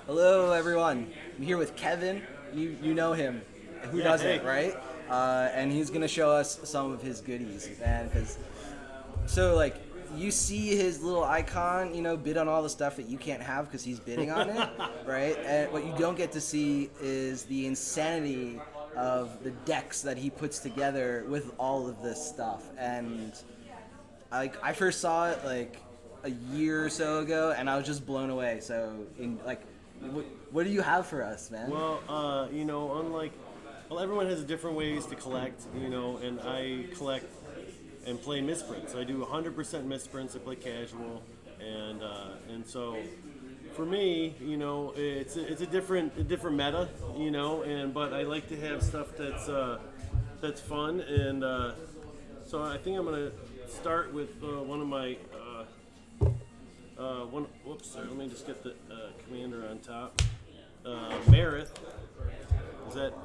Hello, everyone. I'm here with Kevin. You know him. Who doesn't, hey. right? And he's gonna show us some of his goodies, man. Like you see his little icon, bid on all the stuff that you can't have because he's bidding on it, right? And what you don't get to see is the insanity of the decks that he puts together with all of this stuff. And I first saw it like a year or so ago, and I was just blown away. So, what do you have for us, man? Well, everyone has different ways to collect, and I collect and play misprints. I do 100% misprints. I play casual, and so for me, it's a different meta, but I like to have stuff that's fun, and so I think I'm gonna start with one of my whoops, sorry, let me just get the commander on top. Marith.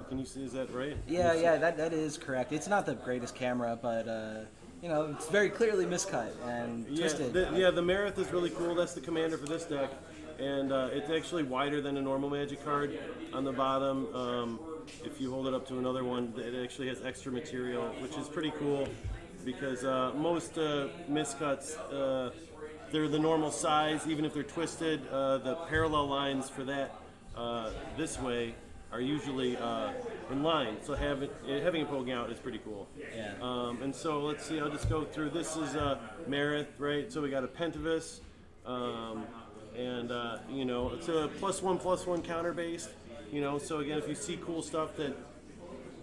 Can you see, is that right? Yeah, that is correct. It's not the greatest camera, but it's very clearly miscut and twisted. The Marith is really cool. That's the commander for this deck, and it's actually wider than a normal Magic card on the bottom. If you hold it up to another one, it actually has extra material, which is pretty cool because most miscuts, they're the normal size, even if they're twisted. The parallel lines for that this way are usually in line, so having it poking out is pretty cool. Yeah. And so let's see, I'll just go through. This is Marith, right? So we got a Pentavis, and it's a +1/+1 counter based. So again, if you see cool stuff that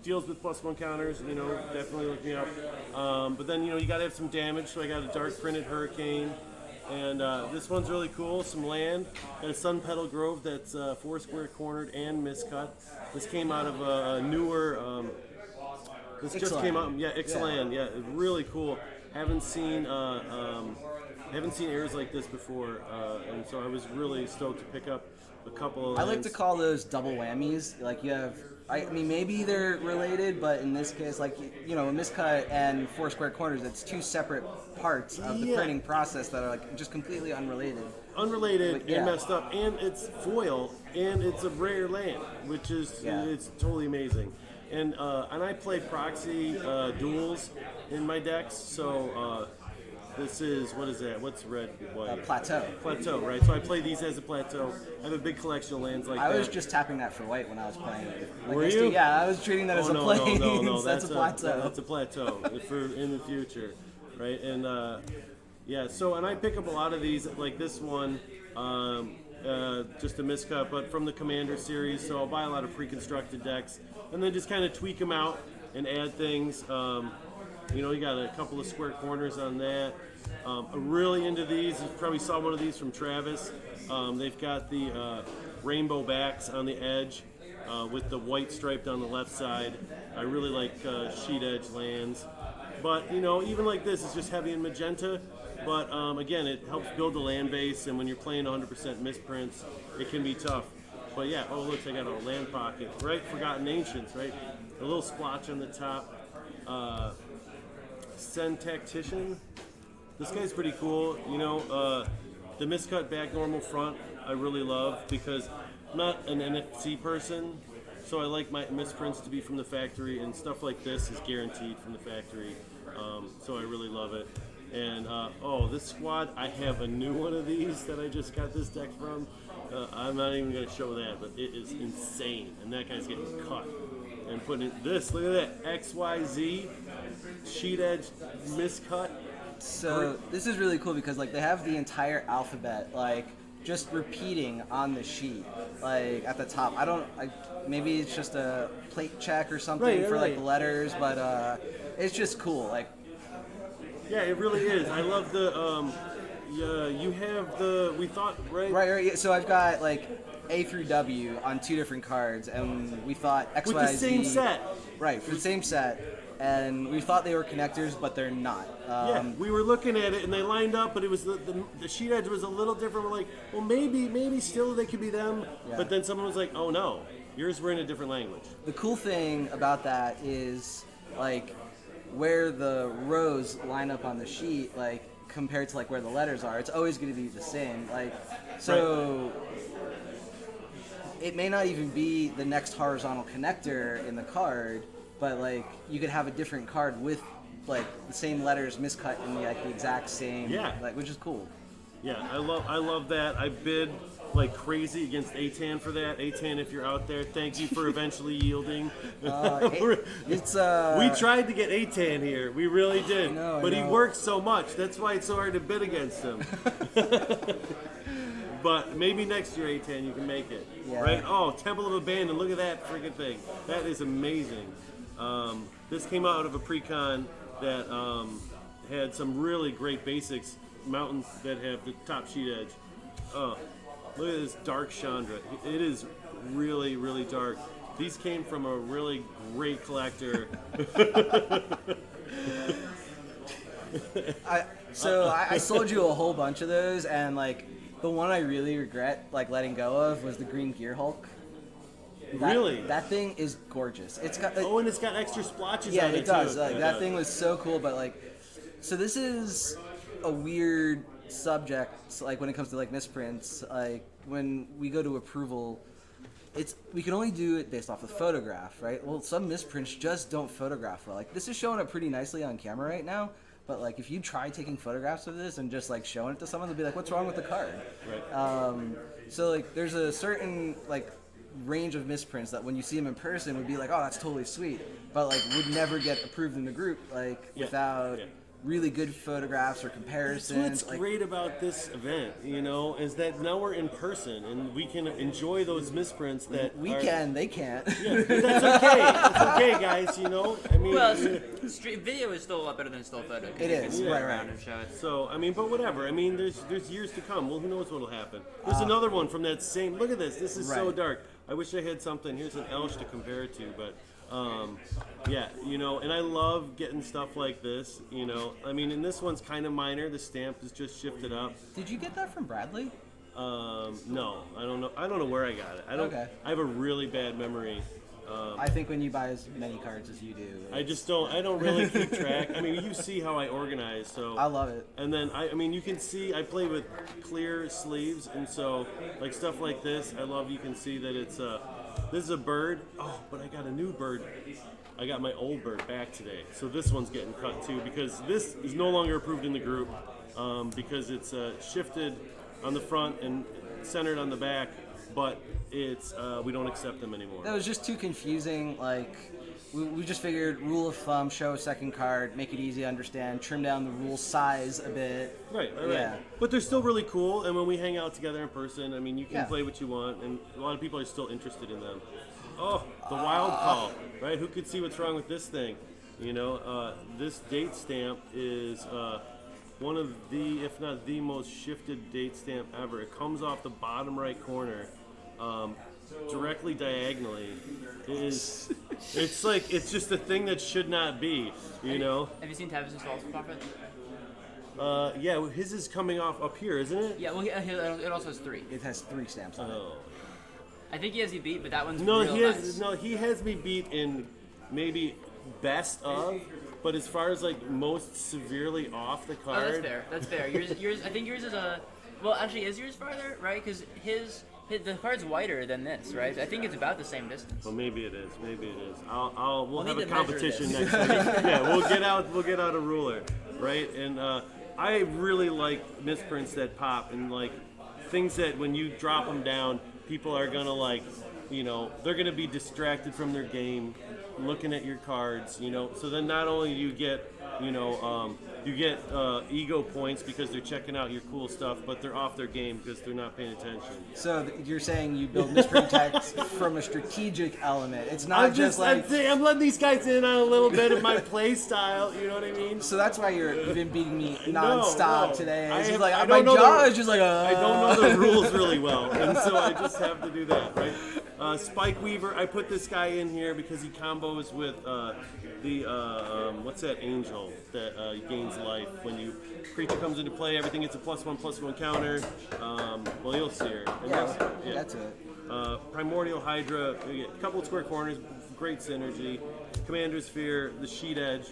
deals with +1 counters, definitely look me up. But then you got to have some damage, so I got a dark printed Hurricane. And this one's really cool, some land, and a Sun Petal Grove that's 4 cornered and miscut. This came out of a newer, this just came out, Ixalan, yeah, really cool. Haven't seen airs like this before, and so I was really stoked to pick up a couple of lands. I like to call those double whammies. Like you have, maybe they're related, but in this case, a miscut and 4 corners, it's two separate parts of the printing process that are just completely unrelated. And messed up, and it's foil, and it's a rare land, which is it's totally amazing. And I play proxy duels in my decks, so this is, what is that? What's red, white? Plateau. Plateau, right? So I play these as a plateau. I have a big collection of lands like that. I was just tapping that for white when I was playing it. Were you? Yeah, I was treating that as a plane. No. That's a plateau. That's a plateau for in the future, right? And so and I pick up a lot of these, like this one, just a miscut, but from the Commander series. So I'll buy a lot of pre-constructed decks and then just kind of tweak them out and add things. You got a couple of square corners on that. I'm really into these. You probably saw one of these from Travis. They've got the rainbow backs on the edge with the white stripe down the left side. I really like sheet edge lands. But, even like this, it's just heavy in magenta. But, again, it helps build the land base. And when you're playing 100% misprints, it can be tough. But, yeah, look, I got a land pocket, right? Forgotten Ancients, right? A little splotch on the top. Send Tactician. This guy's pretty cool. The miscut back normal front I really love because I'm not an NFC person, so I like my misprints to be from the factory, and stuff like this is guaranteed from the factory. So I really love it. And this squad, I have a new one of these that I just got this deck from. I'm not even going to show that, but it is insane. And that guy's getting cut. And putting it this, look at that, XYZ, sheet edge miscut. So this is really cool because they have the entire alphabet just repeating on the sheet, at the top. Maybe it's just a plate check or something for the letters, but it's just cool. Yeah, it really is. I love the you have the, we thought, right? Right. Yeah. So I've got A through W on 2 different cards, and we thought X, with Y, the same Z, set. Right, for the same set, and we thought they were connectors, but they're not. We were looking at it, and they lined up, but it was the sheet edge was a little different. We're like, well, maybe still they could be them, but then someone was like, oh no, yours were in a different language. The cool thing about that is where the rows line up on the sheet, compared to where the letters are, it's always going to be the same. So it may not even be the next horizontal connector in the card, but like you could have a different card with like the same letters miscut in like the exact same, like, which is cool. Yeah, I love that. I bid like crazy against Atan for that. Atan, if you're out there, thank you for eventually yielding. We tried to get Atan here, we really did, but he works so much. That's why it's so hard to bid against him. But maybe next year, Atan, you can make it. Right? Oh, Temple of Abandon! Look at that freaking thing. That is amazing. This came out of a pre-con that had some really great basics. Mountains that have the top sheet edge. Oh, look at this dark Chandra. It is really, really dark. These came from a really great collector. I sold you a whole bunch of those, and like the one I really regret like letting go of was the Green Gear Hulk. Really? That thing is gorgeous. It's got and it's got extra splotches on it it does. too. Like that thing was so cool, but like, so this is a weird subject. Like when it comes to like misprints, like when we go to approval, we can only do it based off of photograph, right? Well, some misprints just don't photograph well. Like this is showing up pretty nicely on camera right now, but like if you try taking photographs of this and just like showing it to someone, they'll be like, "What's wrong with the card?" Right. So like there's a certain like range of misprints that when you see them in person would be like, "Oh, that's totally sweet," but like would never get approved in the group without really good photographs or comparisons. That's what's great about this event, is that now we're in person and we can enjoy those misprints that they can't. Yeah, that's okay. That's okay, guys. I mean, well, video is still a lot better than still photo. It is. Right around and show it. So I mean, but whatever. I mean, there's years to come. Well, who knows what'll happen? There's another one from that same. Look at this. This is so dark. I wish I had something. Here's an Elsh to compare it to, but. And I love getting stuff like this, I mean, and this one's kind of minor. The stamp is just shifted up. Did you get that from Bradley? No, I don't know. I don't know where I got it. Okay. I have a really bad memory. I think when you buy as many cards as you do, I don't really keep track. I mean, you see how I organize, so I love it. And then I mean, you can see I play with clear sleeves, and so like stuff like this, I love. You can see that it's this is a bird. Oh, but I got a new bird. I got my old bird back today, so this one's getting cut too because this is no longer approved in the group because it's shifted on the front and centered on the back, but it's we don't accept them anymore. That was just too confusing. Like we just figured rule of thumb: show a second card, make it easy to understand, trim down the rule size a bit. Right. But they're still really cool, and when we hang out together in person, I mean, you can play what you want, and a lot of people are still interested in them. Oh, the wild call, right? Who could see what's wrong with this thing? This date stamp is one of the, if not the most shifted date stamp ever. It comes off the bottom right corner, directly diagonally. It's just a thing that should not be, Have you seen Tavis's false profit? Yeah, his is coming off up here, isn't it? Yeah, well, it also has 3. It has 3 stamps on it. I think he has you beat, but that one's he has me beat in maybe best of, but as far as like most severely off the card. Oh, that's fair. Yours. I think yours is actually, is yours farther, right? Because the card's wider than this, right? I think it's about the same distance. Well, maybe it is. We'll have a competition next week. Yeah, we'll get out a ruler, right? And I really like misprints that pop and like things that when you drop them down, people are gonna they're gonna be distracted from their game, looking at your cards, So then not only do you get, ego points because they're checking out your cool stuff, but they're off their game because they're not paying attention. So you're saying you build misprint text from a strategic element. It's not I'm letting these guys in on a little bit of my play style. You know what I mean? So that's why you've been beating me nonstop today. I don't know the the rules really well, and so I just have to do that, right? Spike Weaver, I put this guy in here because he combos with what's that angel that gains life when creature comes into play, everything gets a +1/+1 counter. Well, you'll see her. That's it. Primordial Hydra, a couple of square corners, great synergy. Commander's Fear, the sheet edge.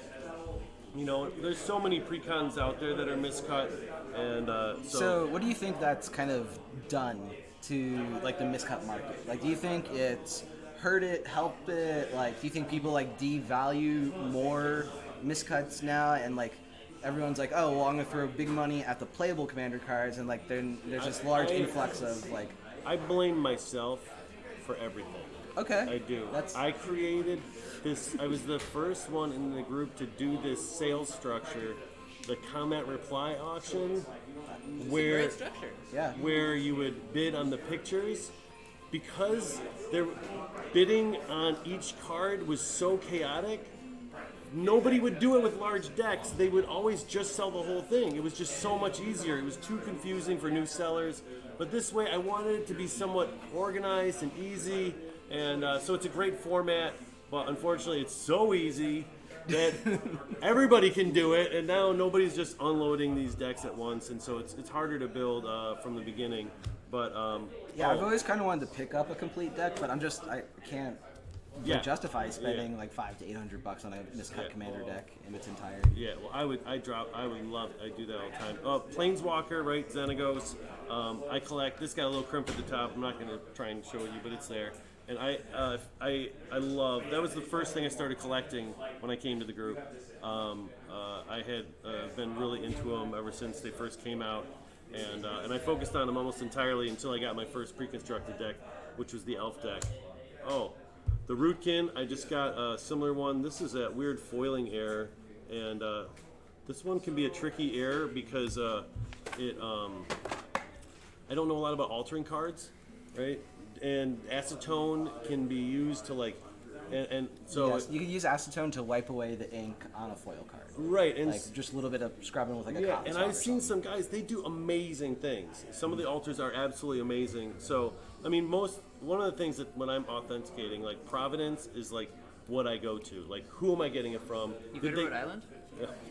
There's so many precons out there that are miscut, and So what do you think that's kind of done to like the miscut market? Like, do you think it's hurt it, helped it? Like, do you think people like devalue more miscuts now, and like everyone's like, oh, well, I'm gonna throw big money at the playable commander cards, and like then there's this large influx of like. I blame myself for everything. Okay. I do. That's. I created this. I was the first one in the group to do this sales structure, the comment reply auction, where Great structure. Yeah. where you would bid on the pictures, because their bidding on each card was so chaotic. Nobody would do it with large decks. They would always just sell the whole thing. It was just so much easier. It was too confusing for new sellers. But this way, I wanted it to be somewhat organized and easy. And so it's a great format. But unfortunately, it's so easy that everybody can do it. And now nobody's just unloading these decks at once. And so it's harder to build from the beginning. But Yeah, I've always kind of wanted to pick up a complete deck, but I can't. Yeah. Justify spending Yeah. like $500 to $800 on a miscut commander deck in its entirety. Yeah, well, I would love, I do that all the time. Planeswalker, right, Xenagos. I collect, this got a little crimp at the top. I'm not going to try and show you, but it's there. And I love, that was the first thing I started collecting when I came to the group. I had been really into them ever since they first came out. And I focused on them almost entirely until I got my first pre-constructed deck, which was the Elf deck. Oh. The Rootkin, I just got a similar one. This is that weird foiling error, and this one can be a tricky error because I don't know a lot about altering cards, right? And acetone can be used to like, and so Yes, you can use acetone to wipe away the ink on a foil card. right, and Like just a little bit of scrubbing with like a yeah, cotton and swab I've or seen something. some guys, they do amazing things. Some of the altars are absolutely amazing. So, I mean, one of the things that when I'm authenticating, like Providence is like what I go to. Like, who am I getting it from? You go to Rhode Island?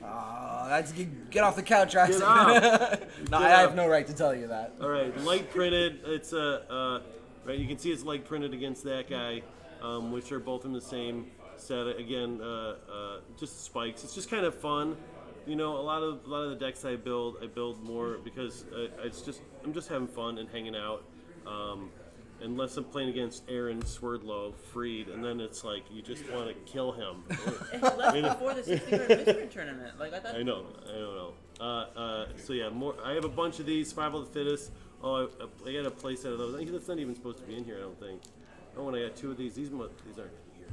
Oh, that's get off the couch, Isaac. Get out. No, Get I have out. no right to tell you that. All right, light printed. It's right. You can see it's light printed against that guy, which are both in the same set. Again, just spikes. It's just kind of fun. You know, a lot of the decks I build more because I'm just having fun and hanging out. Unless I'm playing against Aaron Swerdlow, Freed, and then it's like you just want to kill him. It left before the 60-card misprint tournament. Like I thought. I don't know. So yeah, more. I have a bunch of these. Survival of the Fittest. Oh, I got a playset of those. That's not even supposed to be in here, I don't think. Oh, when I got two of these. These aren't in here.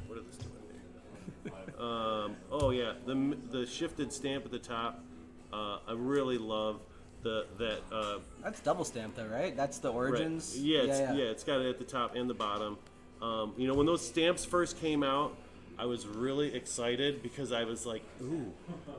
What are these two in here? Oh yeah, the shifted stamp at the top. I really love That's double stamp though, right? That's the origins. Right. Yeah, it's got it at the top and the bottom. You know, when those stamps first came out, I was really excited because I was like, ooh,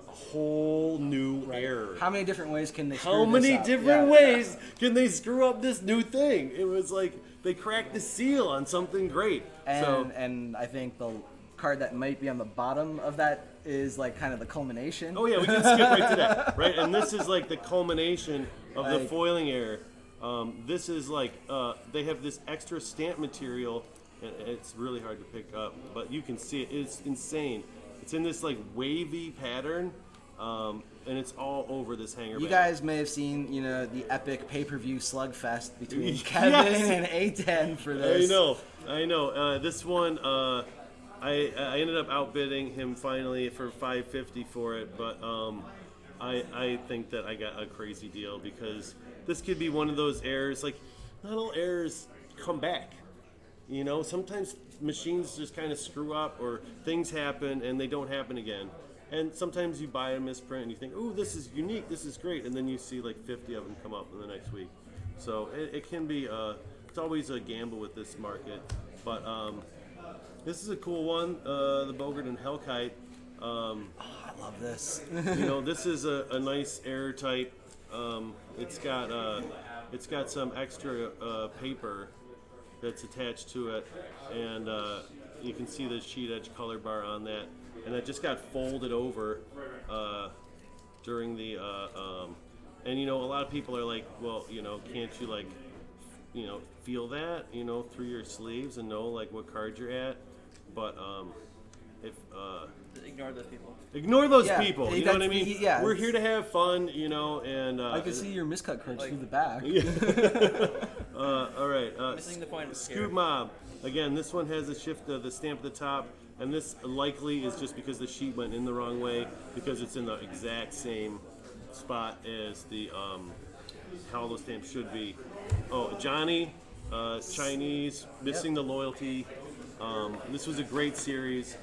a whole new era. How many different ways can they screw How this many up? different Yeah. ways can they screw up this new thing? It was like they cracked the seal on something great. And I think the card that might be on the bottom of that is like kind of the culmination. Oh yeah, we can skip right to that, right? And this is like the culmination of the Like- foiling error. This is like they have this extra stamp material, and it's really hard to pick up, but you can see it. It's insane. It's in this like wavy pattern, and it's all over this hanger. You bag. guys may have seen, you know, the epic pay-per-view slugfest between Yes. Kevin and A10 for this. I know. This one, I ended up outbidding him finally for $550 for it, but I think that I got a crazy deal because this could be one of those errors. Like, not all errors come back. You know, sometimes machines just kind of screw up or things happen and they don't happen again. And sometimes you buy a misprint and you think, "Ooh, this is unique, this is great," and then you see like 50 of them come up in the next week. So it can be, it's always a gamble with this market. But this is a cool one, the Bogart and Hellkite. I love this. You know, this is a nice error type. It's got some extra paper that's attached to it, and you can see the sheet edge color bar on that, and it just got folded over during the and you know, a lot of people are like, well, you know, can't you like, you know, feel that, you know, through your sleeves and know like what card you're at? But if Ignore those people. ignore those Yeah, people. You know what I mean? yeah, We're it's- here to have fun, you know, and I can see your miscut crunch like- through the back. all right. Missing the point. Scoot Mob. Again, this one has a shift of the stamp at the top, and this likely is just because the sheet went in the wrong way, because it's in the exact same spot as the how the stamp should be. Oh, Johnny, Chinese, missing the loyalty. This was a great series.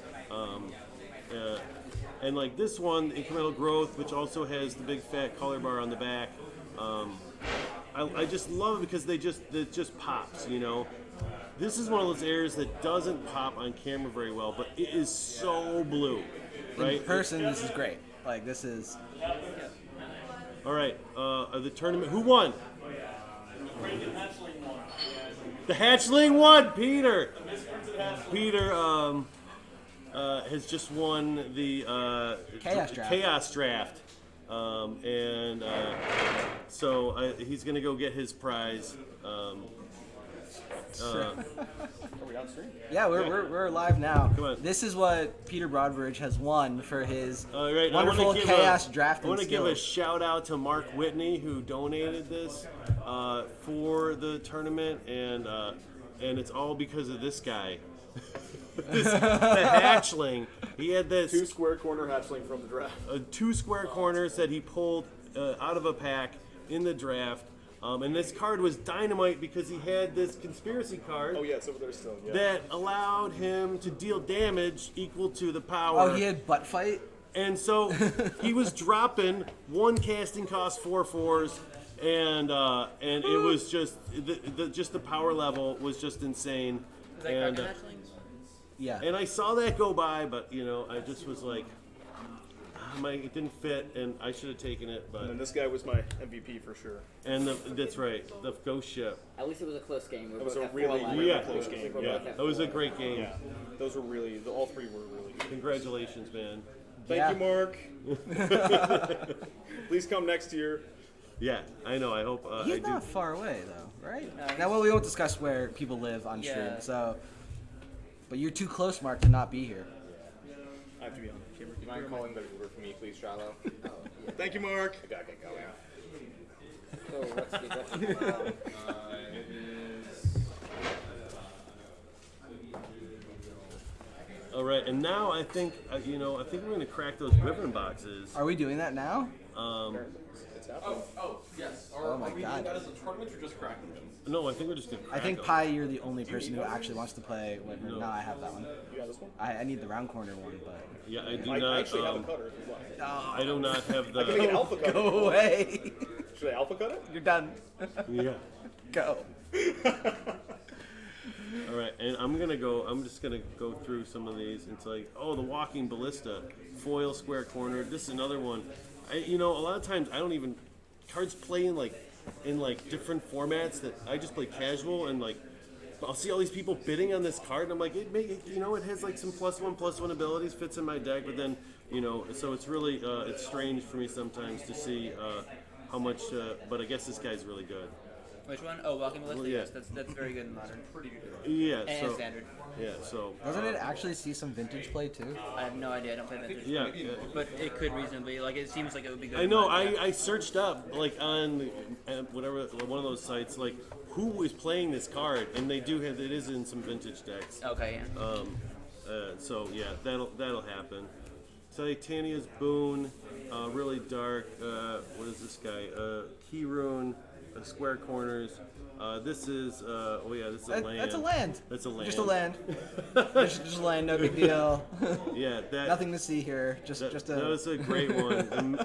And like this one, incremental growth, which also has the big fat color bar on the back. I just love it because it just pops, you know. This is one of those airs that doesn't pop on camera very well, but it is so blue, right? In person, this is great. Like, this is... All right, the tournament. Who won? The Hatchling won. Peter. Peter has just won the Chaos Draft. And so he's gonna go get his prize. Are we on stream? Yeah, we're live now. Come on. This is what Peter Broadbridge has won for his All right, wonderful chaos drafting I want to give a skills. shout out to Mark Whitney, who donated this for the tournament, and it's all because of this guy, the hatchling. He had this 2 square corner hatchling from the draft. 2 square corners that he pulled out of a pack in the draft. And this card was dynamite because he had this conspiracy card Oh yeah, it's over there still. Yeah. that allowed him to deal damage equal to the power. Oh, he had butt fight? And so he was dropping one casting cost 4/4s, and it was just the power level was just insane. Was that And, Gardner hatchlings? Yeah. and I saw that go by, but you know, I just was like, it didn't fit, and I should have taken it. But And this guy was my MVP for sure. and that's right, the ghost ship. At least it was a close game. We It was both a had really, 4 left. really Yeah. close game. We Yeah. both had That was 4 a great game. Yeah. Those were really, all 3 were really good. Congratulations, man. Thank Yeah. you, Mark. Please come next year. Yeah, I know. I hope I He's do. not far away, though, right? No, Now, well, we won't discuss where people live on stream, Yeah. so... But you're too close, Mark, to not be here. I have to be on camera. Do you mind calling the Uber for me, please, Shiloh? Thank you, Mark. I gotta get going. So what's the question? It is. All right, and now I think I think we're gonna crack those ribbon boxes. Are we doing that now? It's happening. Oh, yes. Oh my God. That as a tournament or just cracking them? No, I think we're just gonna. I Crack think them. Pi, you're the only person who actually wants to play with her. No, I have that one. You got this one? I need the round corner one, but... Yeah, I do I not. actually have a cutter if you like. I do not have I can make an the. alpha cutter. Go away! Should I alpha cut it? You're done. Yeah. Go. All right, and I'm just gonna go through some of these. It's like, oh, the walking ballista, foil square corner. This is another one. A lot of times I don't even cards play in different formats that I just play casual, and like I'll see all these people bidding on this card, and I'm like, it has like some +1/+1 abilities, fits in my deck, but then so it's really it's strange for me sometimes to see how much. But I guess this guy's really good. Which one? Oh, Walking Ballista. Well, yeah. Yes, that's very good in modern. Pretty good. Yeah. And So standard. yeah. So Doesn't it actually see some vintage play, too? I have no idea. I don't play vintage. yeah. But it could reasonably, it seems like it would be good. I in know. modern. I searched up like on whatever one of those sites like who is playing this card, and they do have it is in some vintage decks. Okay, yeah. So yeah, that'll happen. Titania's Boon, really dark. What is this guy? Key Rune, square corners. This is this is a land. That's a land. That's a land. Just a land. just a land, no big deal. Yeah, that. Nothing to see here. That was a great one.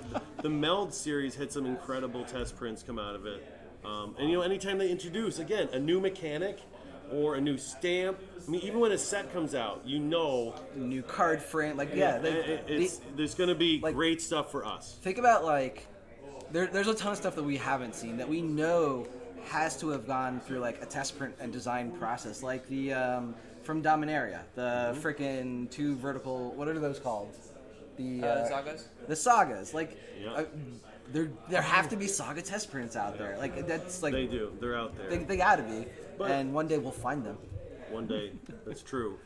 The Meld series had some incredible test prints come out of it. And anytime they introduce, again, a new mechanic or a new stamp, I mean, even when a set comes out, new card frame. there's going to be like- great stuff for us. Think about there's a ton of stuff that we haven't seen that we know has to have gone through a test print and design process, like the from Dominaria, the frickin' 2 vertical. What are those called? The Sagas? The sagas. Yeah. There have to be saga test prints out there. That's They do. They're out there. they gotta be. But- and one day we'll find them. One day. That's true.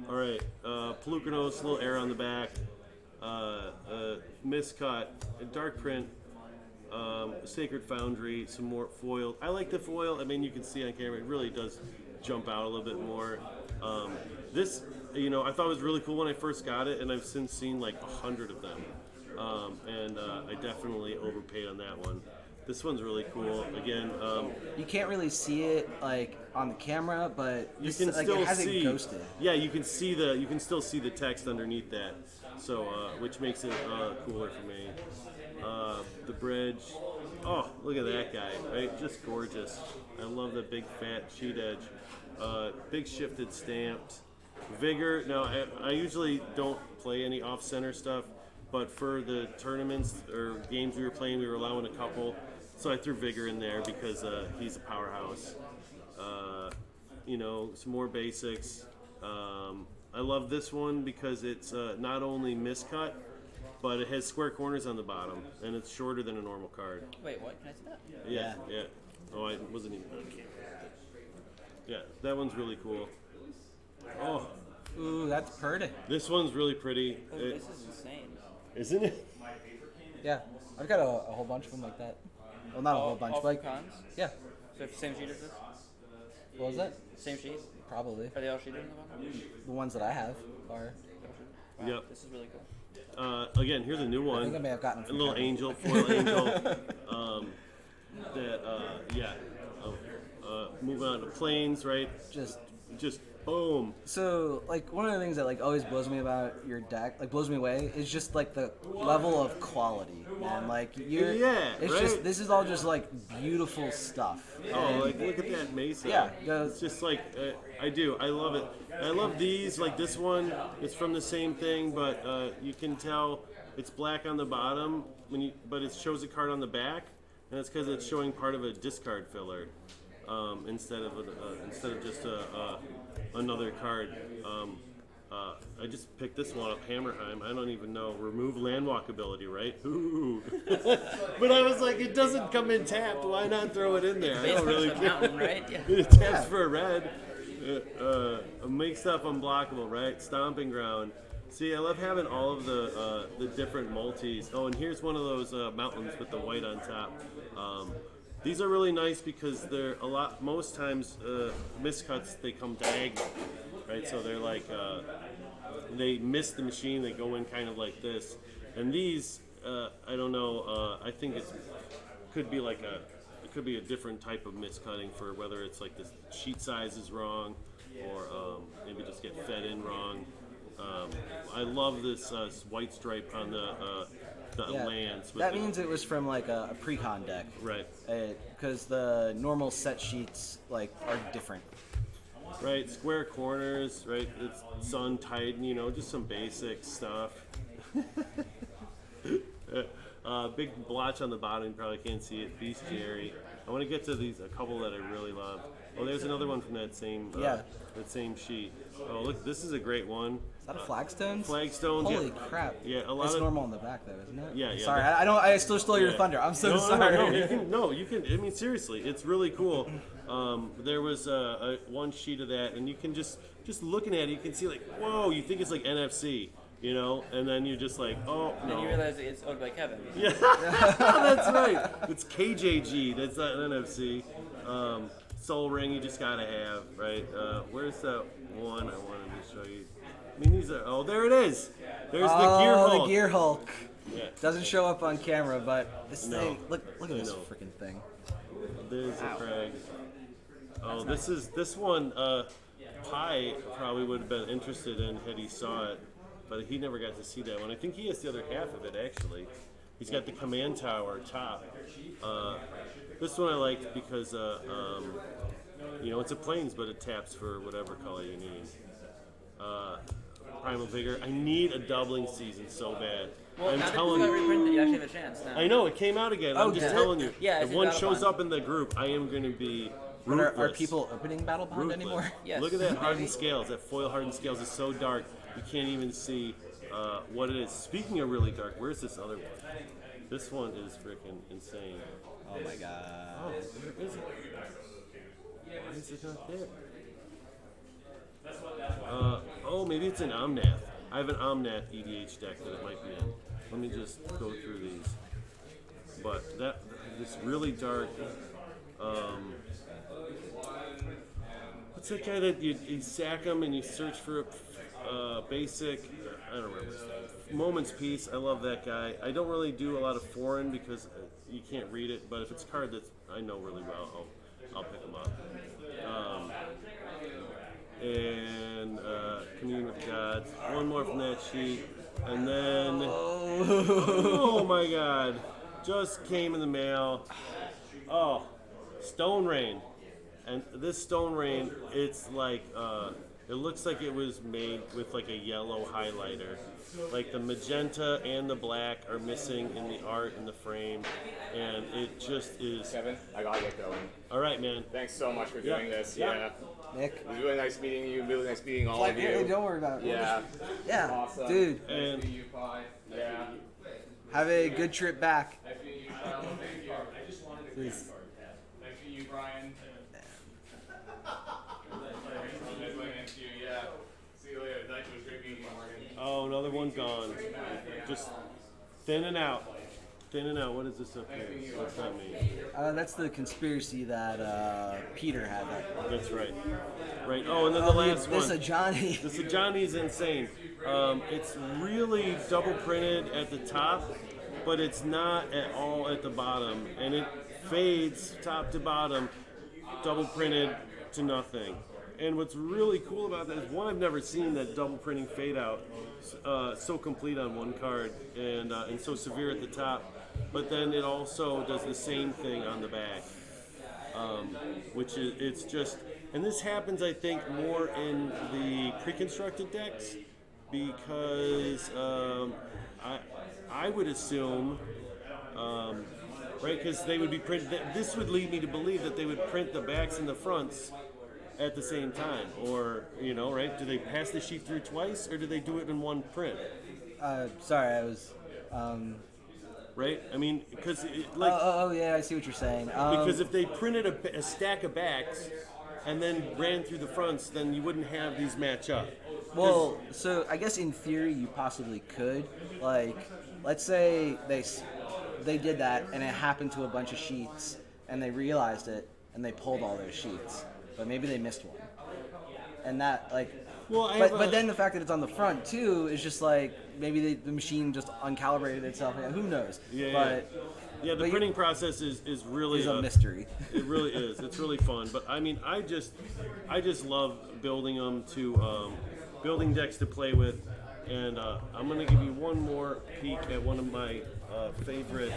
All right, Pelucanos, little air on the back, miscut, a dark print, Sacred Foundry, some more foil. I like the foil. I mean, you can see on camera, it really does jump out a little bit more. This, I thought it was really cool when I first got it, and I've since seen like 100 of them. And I definitely overpaid on that one. This one's really cool. Again, You can't really see it like on the camera, but you this, can like, still it hasn't see. ghosted. Yeah, you can still see the text underneath that. So, which makes it cooler for me. The bridge. Oh, look at that guy, right? Just gorgeous. I love the big fat sheet edge. Big shifted stamped. Vigor. Now, I usually don't play any off-center stuff, but for the tournaments or games we were playing, we were allowing a couple. So I threw Vigor in there because he's a powerhouse. Some more basics. I love this one because it's not only miscut, but it has square corners on the bottom, and it's shorter than a normal card. Wait, what? Can I see that? Yeah. Oh, I wasn't even on camera. Yeah, that one's really cool. Oh, Ooh, that's pretty. this one's really pretty. Oh, this is insane. Isn't it? Yeah, I've got a whole bunch of them like that. Well, not a whole bunch, all but like, cons? yeah. So same sheet as this? What was that? Same sheet? Probably. Are they all sheeted in the bottom? The ones that I have are. Wow, Yep. This is really cool. Again, here's a new I think I one. may have gotten A them from little Kevin. angel, foil angel. Moving on to planes, right? Just boom. So, like, one of the things that like always blows me about your deck, like blows me away, is just like the level of quality, man. Like you're, Yeah, it's right? just this is all just like beautiful stuff. Oh, And- like look at that Mesa. Yeah, It's just like I do. I love it. I love these. Like this one, it's from the same thing, but you can tell it's black on the bottom but it shows a card on the back, and it's because it's showing part of a discard filler instead of just another card. I just picked this one up, Hammerheim. I don't even know. Remove landwalk ability, right? Ooh. But I was like, it doesn't come in tapped. Why not throw it in there? I don't really It's a care. mountain, right? Yeah. It taps for a red. Make stuff unblockable, right? Stomping ground. See, I love having all of the different multis. Oh, and here's one of those mountains with the white on top. These are really nice because they're most times miscuts, they come diagonal, right? So they're like, they miss the machine, they go in kind of like this. And these, I don't know, I think it could be a different type of miscutting for whether it's like the sheet size is wrong or maybe just get fed in wrong. I love this white stripe on the Yeah. lands. That means it was from like a pre-con deck, Right. Because the normal set sheets like are different. Right, square corners, right? It's sun tighten, just some basic stuff. Big blotch on the bottom, you probably can't see it. Bestiary. I want to get to a couple that I really love. Oh, there's another one from that same sheet. Oh, look, this is a great one. Is that a flagstone? Flagstones, Holy yeah. crap! Yeah, a lot it's of- normal on the back though, isn't it? Yeah, yeah, Sorry, that- I don't. I still stole your Yeah. thunder. I'm so No, sorry. you can. I mean, seriously, it's really cool. There was one sheet of that, and you can just looking at it, you can see like, whoa, you think it's like NFC, and then you're just like, oh And no. then you realize it's owned by Kevin. Yeah, that's right. It's KJG. That's not an NFC. Soul Ring, you just gotta have, right? Where's that one I wanted to show you? I mean, these are. Oh, there it is. There's the Gear Hulk. the Gear Hulk. Yeah. Doesn't show up on camera, but this No. thing. Look at I this know. freaking thing. There's the Craig. Oh, this one. Pi probably would have been interested in had he saw it, but he never got to see that one. I think he has the other half of it actually. He's got the command tower top. This one I liked because it's a planes, but it taps for whatever color you need. Primal Vigor. I need a doubling season so bad. Well, I'm now telling that you got you. reprinted, you actually have a chance now. I know it came out again. Oh, I'm just did it? telling you. Yeah, if it's in one Battle shows Bond. up in the group, I am going to be But ruthless. are people opening Battle Bond Ruthless. anymore? Yes. Look at that hardened scales. That foil hardened scales is so dark you can't even see what it is. Speaking of really dark, where's this other one? This one is freaking insane. Oh my god. Oh, where is it? Why is it not there? maybe it's an Omnath. I have an Omnath EDH deck that it might be in. Let me just go through these. But this really dark. What's that guy that you sack him and you search for a basic? I don't remember his name. Moment's Peace. I love that guy. I don't really do a lot of foreign because you can't read it. But if it's a card that I know really well, I'll pick them up. And Commune with the Gods. One more from that sheet. And then, oh my God, just came in the mail. Oh, Stone Rain. And this Stone Rain, it's like, it looks like it was made with like a yellow highlighter. Like the magenta and the black are missing in the art in the frame. And it just is. Kevin, I gotta get going. All right, man. Thanks so much for doing this. Yeah. Yeah. Nick. It was really nice meeting you. Really nice meeting all of Hey, you. don't worry about it. Yeah. Yeah, Awesome. dude. And You, Pi. Yeah. Have a good trip back. Nice meeting you, Charles. Thank you. I just wanted to Please. Nice meeting you, Brian. Nice meeting you. Yeah. See you later. Thank you. It was great meeting you, Morgan. oh, another one gone. Just thinning out. Thinning out. What is this up here? What's that mean? That's the conspiracy that Peter had. That's right. Right. Oh, and then the last This one. a Johnny. This Johnny's insane. It's really double printed at the top, but it's not at all at the bottom, and it fades top to bottom, double printed to nothing. And what's really cool about that is, one, I've never seen that double printing fade out so complete on one card and so severe at the top. But then it also does the same thing on the back, which is, it's just, and this happens, I think, more in the pre-constructed decks, because I would assume, right, because they would be printed, this would lead me to believe that they would print the backs and the fronts at the same time, or, you know, right, do they pass the sheet through twice, or do they do it in one print? Sorry, I was. Right? I mean, because like, Oh, yeah, I see what you're saying. because if they printed a stack of backs and then ran through the fronts, then you wouldn't have these match up. Well, so I guess in theory you possibly could. Like, let's say they did that and it happened to a bunch of sheets and they realized it and they pulled all those sheets, but maybe they missed one. And that, like, Well, but then the fact that it's on the front too is just like maybe the machine just uncalibrated itself. And who knows? Yeah, but yeah, the but printing process is really it's a mystery. It really is. It's really fun. But I mean, I just love building them to building decks to play with. And I'm gonna give you one more peek at one of my favorite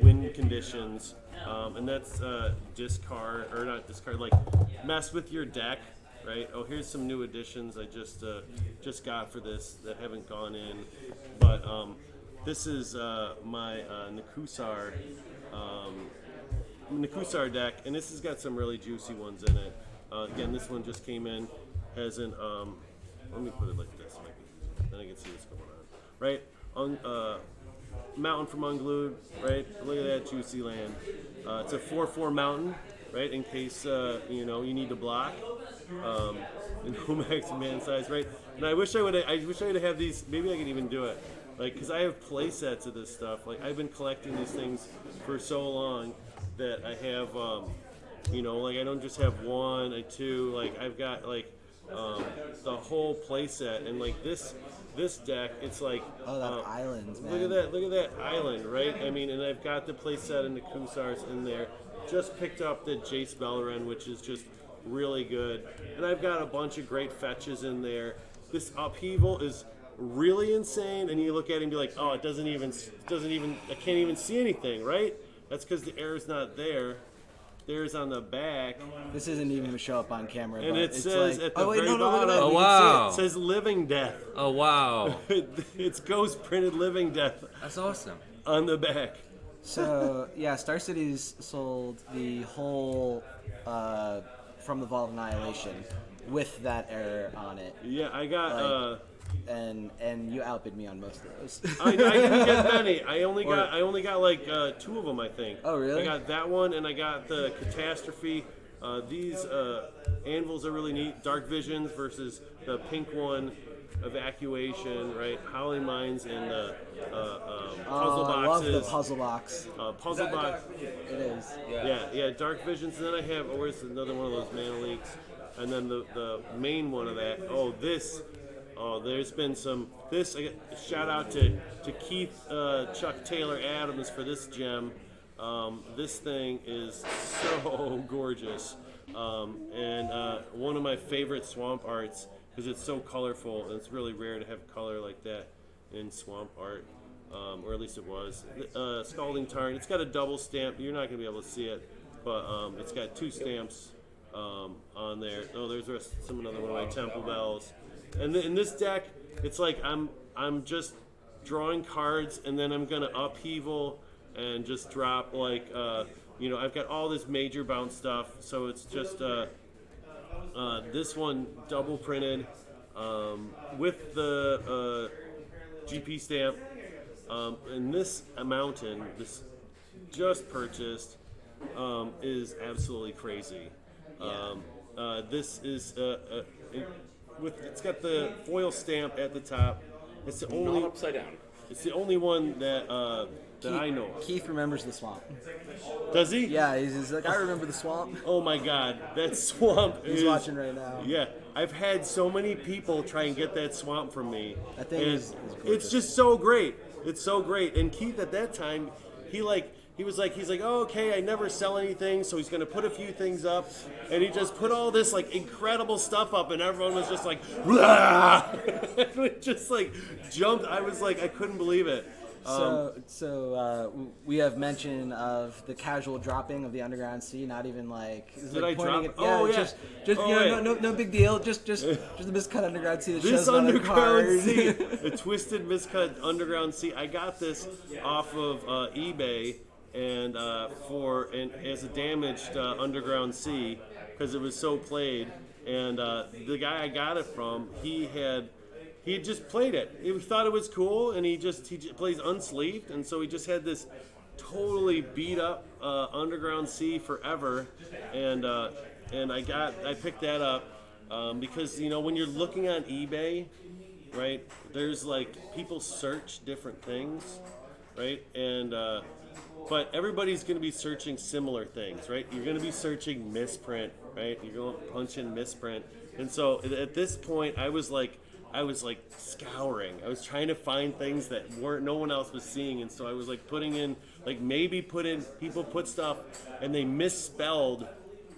win conditions, and that's discard, or not discard, like mess with your deck. Right. Oh, here's some new additions I just got for this that haven't gone in, but this is my Nakusar deck, and this has got some really juicy ones in it. Again, this one just came in as an let me put it like this, then I can see what's going on. Right. Mountain from Unglued. Right. Look at that juicy land. It's a 4/4 mountain. Right, in case you know, you need to block, in no max man size, right? And I wish I would have these. Maybe I could even do it, like, because I have play sets of this stuff. Like, I've been collecting these things for so long that I have, you know, like, I don't just have one or two. Like, I've got like the whole play set, and like this deck, it's like That island, man. look at that island, right? I mean, and I've got the play set and the Kusars in there. Just picked up the Jace Beleren, which is just really good, and I've got a bunch of great fetches in there. This upheaval is really insane, and you look at it and be like, oh, it doesn't even, I can't even see anything, right? That's because the air is not there. There's on the back, This isn't even gonna show up on camera. and but it it's says like, at the oh, wait, very no, look at bottom, that. Oh, We can wow. it says Living Death. Oh, wow. It's ghost printed Living Death That's awesome. on the back. So yeah, Star City's sold the whole From the Vault of Annihilation with that error on it, Yeah, I got. and you outbid me on most of those. I didn't get many. I only got like two of them, I think. Oh, really? I got that one, and I got the Catastrophe These anvils are really neat. Dark Visions versus the pink one, Evacuation, right? Howling Mines and puzzle I boxes. love the puzzle box. Puzzle box. It is. Yeah, Dark Visions. And then I have, where's another one of those Mana Leaks? And then the main one of that. There's been some. Shout out to Keith Chuck Taylor Adams for this gem. This thing is so gorgeous. And one of my favorite swamp arts because it's so colorful, and it's really rare to have color like that in swamp art, or at least it was. Scalding Tarn, it's got a double stamp. You're not going to be able to see it, but it's got 2 stamps on there. Oh, there's another one of my Temple Bells. And in this deck, it's like I'm just drawing cards, and then I'm going to upheaval and just drop like I've got all this major bounce stuff, so it's just this one double printed with the GP stamp, and this mountain, this just purchased, is absolutely crazy. This is it's got the foil stamp at the top. It's the only Not upside down. It's the only one that I know of. Keith remembers the swamp. Does he? Yeah, he's like, I remember the swamp. Oh my God, that swamp He's is watching right now. Yeah, I've had so many people try and get that swamp from me. That thing and is it's gorgeous. just so great. It's so great. And Keith at that time, he's like, oh, okay, I never sell anything, so he's gonna put a few things up, and he just put all this like incredible stuff up, and everyone was just like, it just like jumped. I was like, I couldn't believe it. So we have mention of the casual dropping of the Underground Sea. Not even like Did I drop? just Oh, no big deal. Just the miscut Underground Sea that This shows on the Underground cards. Sea, the twisted miscut Underground Sea. I got this off of eBay and as a damaged Underground Sea because it was so played. And the guy I got it from, he had just played it. He thought it was cool, and he just plays unsleeved, and so he just had this totally beat up Underground Sea forever, and I picked that up because when you're looking on eBay, right? There's like people search different things, right? And but everybody's going to be searching similar things, right? You're going to be searching misprint, right? You're going to punch in misprint, and so at this point, I was like scouring. I was trying to find things that no one else was seeing, and so I was like people put stuff and they misspelled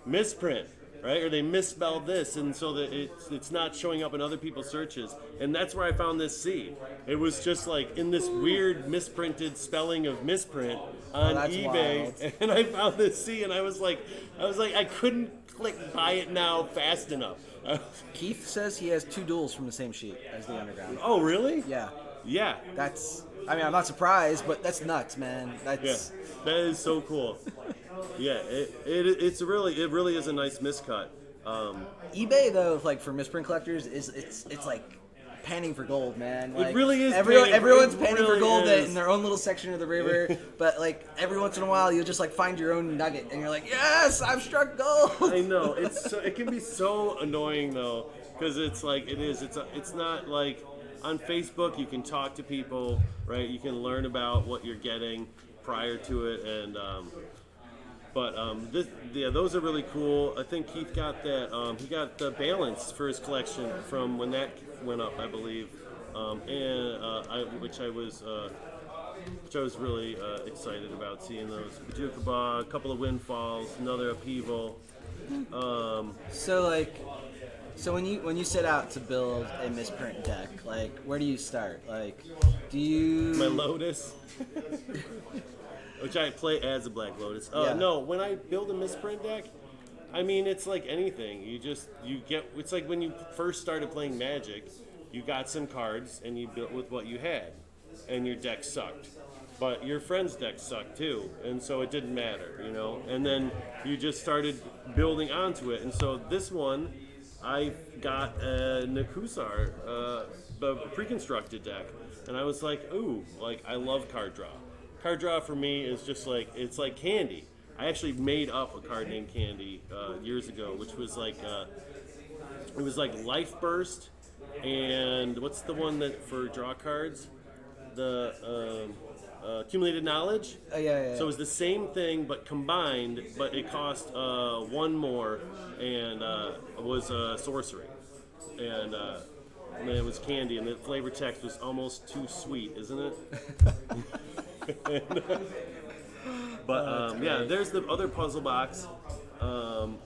misprint, right? Or they misspelled this, and so that it's not showing up in other people's searches. And that's where I found this C. It was just like in this weird misprinted spelling of misprint on eBay, wild. and I found this C, and I was like I couldn't click buy it now fast enough. Keith says he has 2 duels from the same sheet as the Underground. Oh, really? Yeah. Yeah. I'm not surprised, but that's nuts, man. Yeah. That is so cool. Yeah, it really is a nice miscut. eBay though, like for misprint collectors, it's like panning for gold, man. Like, It really is everyone's panning. It panning for really gold is. in their own little section of the river. But like every once in a while, you'll just like find your own nugget, and you're like, yes, I've struck gold. I know it can be so annoying though, because it's like it's not like on Facebook you can talk to people, right? You can learn about what you're getting prior to it, and those are really cool. I think Keith got that. He got the balance for his collection from when that went up, I believe, which I was really excited about seeing those. Bajuka, a couple of windfalls, another upheaval. So when you set out to build a misprint deck, like where do you start? Like, do you My Lotus. Which I play as a Black Lotus. Yeah. No, when I build a misprint deck, I mean, it's like anything. It's like when you first started playing Magic, you got some cards and you built with what you had, and your deck sucked. But your friend's deck sucked too, and so it didn't matter, And then you just started building onto it. And so this one, I got a Nakusar, a pre-constructed deck, and I was like, ooh, like I love card draw. Card draw for me is just like, it's like candy. I actually made up a card named Candy years ago, which was like it was like Life Burst, and what's the one that for draw cards? The Accumulated Knowledge. Yeah. So it was the same thing but combined, but it cost one more, and it was sorcery, and it was candy, and the flavor text was almost too sweet, isn't it? But yeah, there's the other puzzle box. I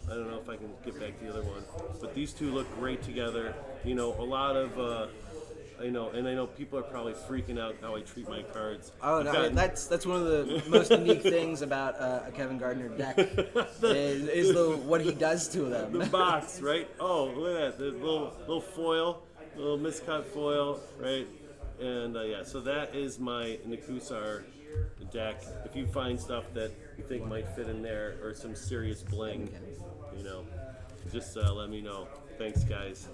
don't know if I can get back to the other one, but these two look great together. You know, a lot of. I know, and I know people are probably freaking out how I treat my cards. Oh no, that's one of the most unique things about a Kevin Gardner deck is what he does to them. The box, right? Oh, look at that, the little foil, little miscut foil, right? And yeah, so that is my Nakusar deck. If you find stuff that you think might fit in there or some serious bling, you know, just let me know. Thanks, guys.